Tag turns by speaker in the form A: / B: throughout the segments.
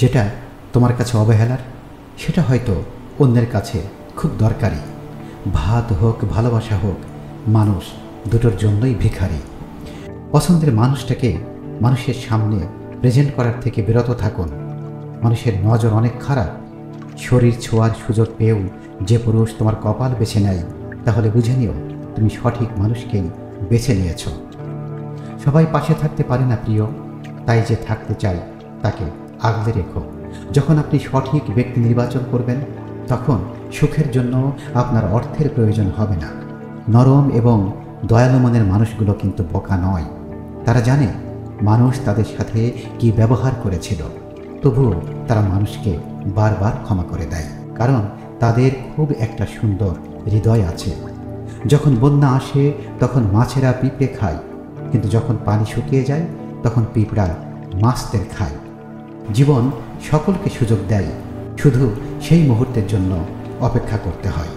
A: যেটা তোমার কাছে অবহেলার সেটা হয়তো অন্যের কাছে খুব দরকারি। ভাত হোক ভালোবাসা হোক, মানুষ দুটোর জন্যই ভিখারি। পছন্দের মানুষটাকে মানুষের সামনে প্রেজেন্ট করার থেকে বিরত থাকুন। মানুষের নজর অনেক খারাপ। শরীর ছোঁয়ার সুযোগ পেয়েও যে পুরুষ তোমার কপাল বেছে নেয়, তাহলে বুঝে নিও তুমি সঠিক মানুষকেই বেছে নিয়েছ। সবাই পাশে থাকতে পারে না প্রিয়, তাই যে থাকতে চাই তাকে আগলে রেখো। যখন আপনি সঠিক ব্যক্তি নির্বাচন করবেন, তখন সুখের জন্য আপনার অর্থের প্রয়োজন হবে না। নরম এবং দয়ালু মনের মানুষগুলো কিন্তু বোকা নয়। তারা জানে মানুষ তাদের সাথে কি ব্যবহার করেছিল, তবুও তারা মানুষকে বারবার ক্ষমা করে দেয়, কারণ তাদের খুব একটা সুন্দর হৃদয় আছে। যখন বন্যা আসে তখন মাছেরা পিঁপড়ে খায়, কিন্তু যখন পানি শুকিয়ে যায় তখন পিঁপড়া মাছদের খায়। জীবন সকলকে সুযোগ দেয়, শুধু সেই মুহূর্তের জন্য অপেক্ষা করতে হয়।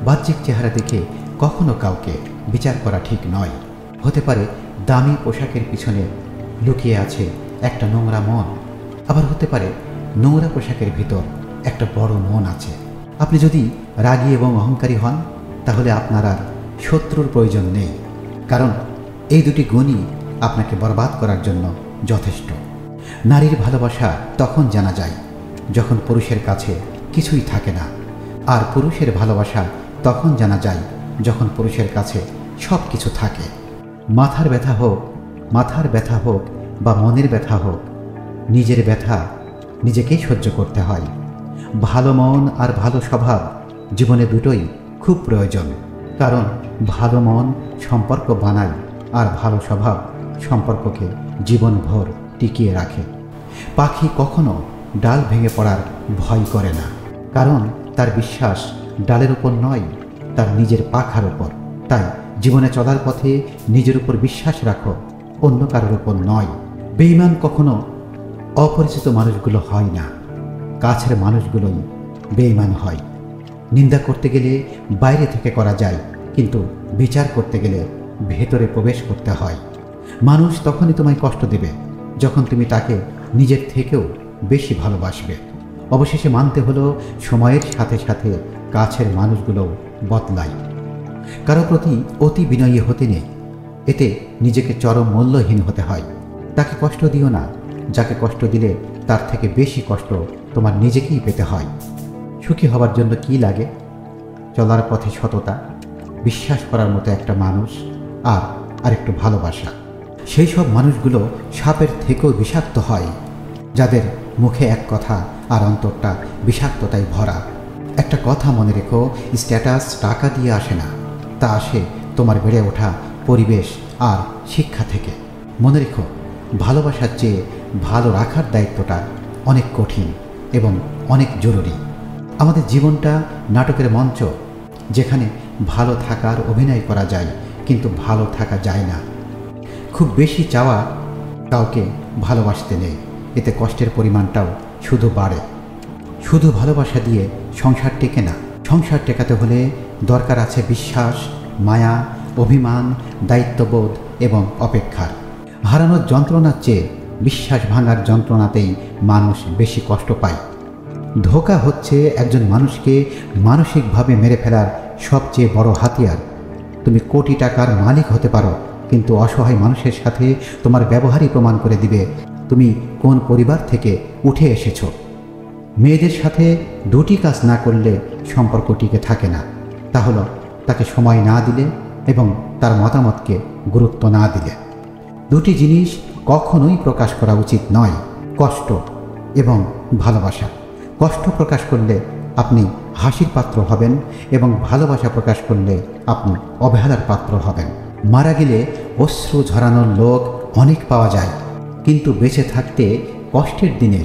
A: বাহ্যিক চেহারা দেখে কখনো কাউকে বিচার করা ঠিক নয়। হতে পারে দামি পোশাকের পিছনে লুকিয়ে আছে একটা নোংরা মন, আবার হতে পারে নোংরা পোশাকের ভিতর একটা বড় মন আছে। আপনি যদি রাগী এবং অহংকারী হন, তাহলে আপনার আর শত্রুর প্রয়োজন নেই, কারণ এই দুটি গুণই আপনাকে বরবাদ করার জন্য যথেষ্ট। নারীর ভালোবাসা তখন জানা যায় যখন পুরুষের কাছে কিছুই থাকে না, আর পুরুষের ভালোবাসা তখন জানা যায় যখন পুরুষের কাছে সব কিছু থাকে। মাথার ব্যথা হোক বা মনের ব্যথা হোক, নিজের ব্যথা নিজেকেই সহ্য করতে হয়। ভালো মন আর ভালো স্বভাব জীবনে দুটোই খুব প্রয়োজন, কারণ ভালো মন সম্পর্ক বানায় আর ভালো স্বভাব সম্পর্ককে জীবনভর টিকিয়ে রাখে। পাখি কখনো ডাল ভেঙে পড়ার ভয় করে না, কারণ তার বিশ্বাস ডালের উপর নয়, তার নিজের পাখার উপর। তাই জীবনে চলার পথে নিজের উপর বিশ্বাস রাখো, অন্য কারোর উপর নয়। বেঈমান কখনো অপরিচিত মানুষগুলো হয় না, কাছের মানুষগুলোই বেঈমান হয়। নিন্দা করতে গেলে বাইরে থেকে করা যায়, কিন্তু বিচার করতে গেলে ভেতরে প্রবেশ করতে হয়। মানুষ তখনই তোমায় কষ্ট দেবে যখন তুমি তাকে নিজের থেকেও বেশি ভালোবাসবে। অবশেষে মানতে হলো সময়ের সাথে সাথে কাছের মানুষগুলো বদলায়। কারো প্রতি অতি বিনয়ী হতে নেই, এতে নিজেকে চরম মূল্যহীন হতে হয়। তাকে কষ্ট দিও না, যাকে কষ্ট দিলে তার থেকে বেশি কষ্ট তোমার নিজেকেই পেতে হয়। সুখী হবার জন্য কি লাগে? চলার পথে সততা, বিশ্বাস করার মতো একটা মানুষ, আর একটু ভালোবাসা। সেই সব মানুষগুলো সাপের থেকেও বিষাক্ত হয়, যাদের মুখে এক কথা আর অন্তরটা বিষাক্ততায় ভরা। একটা কথা মনে রেখো, স্ট্যাটাস টাকা দিয়ে আসে না, তা আসে তোমার বেড়ে ওঠা পরিবেশ আর শিক্ষা থেকে। মনে রেখো, ভালোবাসার চেয়ে ভালো রাখার দায়িত্বটা অনেক কঠিন এবং অনেক জরুরি। আমাদের জীবনটা নাটকের মঞ্চ, যেখানে ভালো থাকার অভিনয় করা যায়, কিন্তু ভালো থাকা যায় না। খুব বেশি চাওয়া কাউকে ভালোবাসতে নেই, এতে কষ্টের পরিমাণটাও শুধু বাড়ে। শুধু ভালোবাসা দিয়ে সংসার টেকে না। সংসার টেকাতে হলে দরকার আছে বিশ্বাস, মায়া, অভিমান, দায়িত্ববোধ এবং অপেক্ষার। হারানোর যন্ত্রণার চেয়ে বিশ্বাস ভাঙার যন্ত্রণাতেই মানুষ বেশি কষ্ট পায়। ধোঁকা হচ্ছে একজন মানুষকে মানসিকভাবে মেরে ফেলার সবচেয়ে বড় হাতিয়ার। তুমি কোটি টাকার মালিক হতে পারো, কিন্তু অসহায় মানুষের সাথে তোমার ব্যবহারই প্রমাণ করে দিবে তুমি কোন পরিবার থেকে উঠে এসেছো। মেয়েদের সাথে দুটি কাজ না করলে সম্পর্ক টিকে থাকে না, তা হলো তাকে সময় না দিলে এবং তার মতামতকে গুরুত্ব না দিলে। দুটি জিনিস কখনোই প্রকাশ করা উচিত নয়, কষ্ট এবং ভালোবাসা। কষ্ট প্রকাশ করলে আপনি হাসির পাত্র হবেন এবং ভালোবাসা প্রকাশ করলে আপনি অবহেলার পাত্র হবেন। মারা গেলে অশ্রু ঝরানোর লোক অনেক পাওয়া যায়, কিন্তু বেঁচে থাকতে কষ্টের দিনে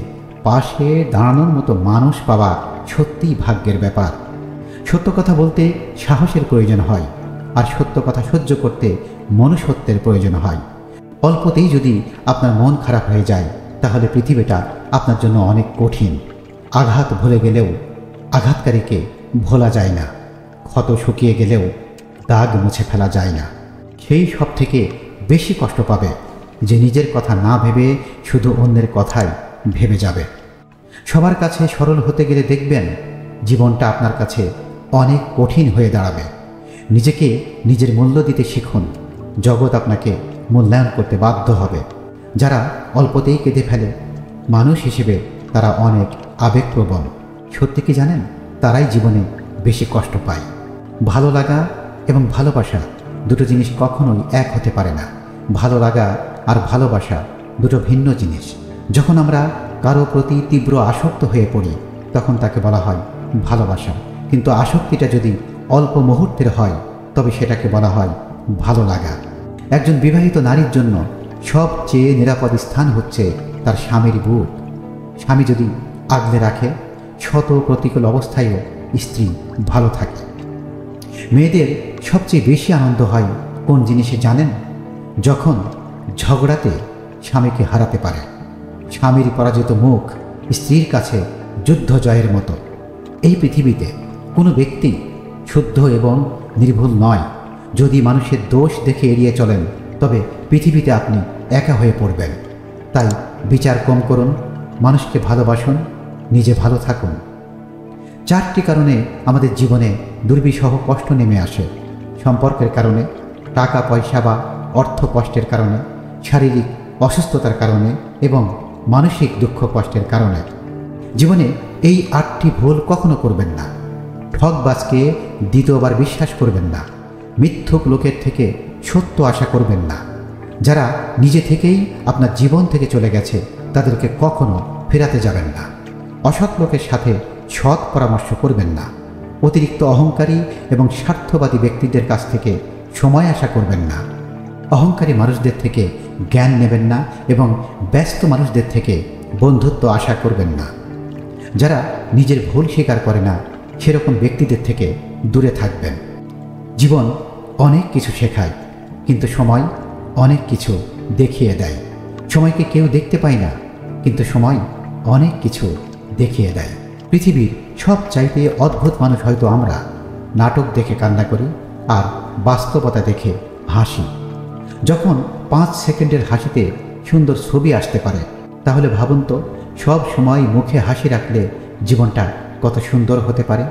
A: পাশে দাঁড়ানোর মতো মানুষ পাওয়া সত্যিই ভাগ্যের ব্যাপার। সত্য কথা বলতে সাহসের প্রয়োজন হয়, আর সত্য কথা সহ্য করতে মনুষ্যত্বের প্রয়োজন হয়। অল্পতেই যদি আপনার মন খারাপ হয়ে যায়, তাহলে পৃথিবীটা আপনার জন্য অনেক কঠিন। আঘাত ভুলে গেলেও আঘাতকারীকে ভোলা যায় না, ক্ষত শুকিয়ে গেলেও দাগ মুছে ফেলা যায় না। সেই সব থেকে বেশি কষ্ট পাবে যে নিজের কথা না ভেবে শুধু অন্যের কথাই ভেবে যাবে। সবার কাছে সরল হতে গেলে দেখবেন জীবনটা আপনার কাছে অনেক কঠিন হয়ে দাঁড়াবে। নিজেকে নিজের মূল্য দিতে শিখুন, জগৎ আপনাকে মূল্যায়ন করতে বাধ্য হবে। যারা অল্পতেই কেঁদে ফেলে, মানুষ হিসেবে তারা অনেক আবেগপ্রবণ। সত্যি কি জানেন, তারাই জীবনে বেশি কষ্ট পায়। ভালো লাগা এবং ভালোবাসা দুটো জিনিস কখনোই এক হতে পারে না। ভালো লাগা আর ভালোবাসা দুটো ভিন্ন জিনিস। যখন আমরা কারো প্রতি তীব্র আসক্ত হয়ে পড়ি তখন তাকে বলা হয় ভালোবাসা, কিন্তু আসক্তিটা যদি অল্প মুহূর্তের হয় তবে সেটাকে বলা হয় ভালো লাগা। একজন বিবাহিত নারীর জন্য সবচেয়ে নিরাপদ স্থান হচ্ছে তার স্বামীর বুক। স্বামী যদি আগলে রাখে, শত প্রতিকূল অবস্থায়ও স্ত্রী ভালো থাকে। মেয়েদের সবচেয়ে বেশি আনন্দ হয় কোন জিনিসে জানেন? যখন ঝগড়াতে স্বামীকে হারাতে পারে। স্বামীর পরাজিত মুখ স্ত্রীর কাছে যুদ্ধ জয়ের মতো। এই পৃথিবীতে কোনো ব্যক্তি শুদ্ধ এবং নির্ভুল নয়। যদি মানুষের দোষ দেখে এড়িয়ে চলেন তবে পৃথিবীতে আপনি একা হয়ে পড়বেন। তাই বিচার কম করুন, মানুষকে ভালোবাসুন, নিজে ভালো থাকুন। 4টি কারণে আমাদের জীবনে দুর্বিষহ কষ্ট নেমে আসে। সম্পর্কের কারণে, টাকা পয়সা বা অর্থ কষ্টের কারণে, শারীরিক অসুস্থতার কারণে এবং মানসিক দুঃখ কষ্টের কারণে। জীবনে এই 8টি ভুল কখনো করবেন না। ঠকবাজকে দ্বিতীয়বার বিশ্বাস করবেন না। মিথ্যুক লোকের থেকে সত্য আশা করবেন না। যারা নিজে থেকেই আপনার জীবন থেকে চলে গেছে তাদেরকে কখনো ফেরাতে যাবেন না। অসৎ লোকের সাথে সৎ পরামর্শ করবেন না। অতিরিক্ত অহংকারী এবং স্বার্থবাদী ব্যক্তিদের কাছ থেকে সময় আশা করবেন না। অহংকারী মানুষদের থেকে জ্ঞান নেবেন না এবং ব্যস্ত মানুষদের থেকে বন্ধুত্ব আশা করবেন না। যারা নিজের ভুল স্বীকার করে না সেরকম ব্যক্তিদের থেকে দূরে থাকবেন। জীবন অনেক কিছু শেখায়, কিন্তু সময় অনেক কিছু দেখিয়ে দেয়। সময়কে কেউ দেখতে পায় না, কিন্তু সময় অনেক কিছু দেখিয়ে দেয়। পৃথিবীর সবচাইতে অদ্ভুত মানুষ হয়তো আমরা। নাটক দেখে কান্না করি আর বাস্তবতা দেখে হাসি। যখন 5 সেকেন্ডের হাসিতে সুন্দর ছবি আসতে পারে, তাহলে ভাবুন তো সব সময় মুখে হাসি রাখলে জীবনটা কত সুন্দর হতে পারে।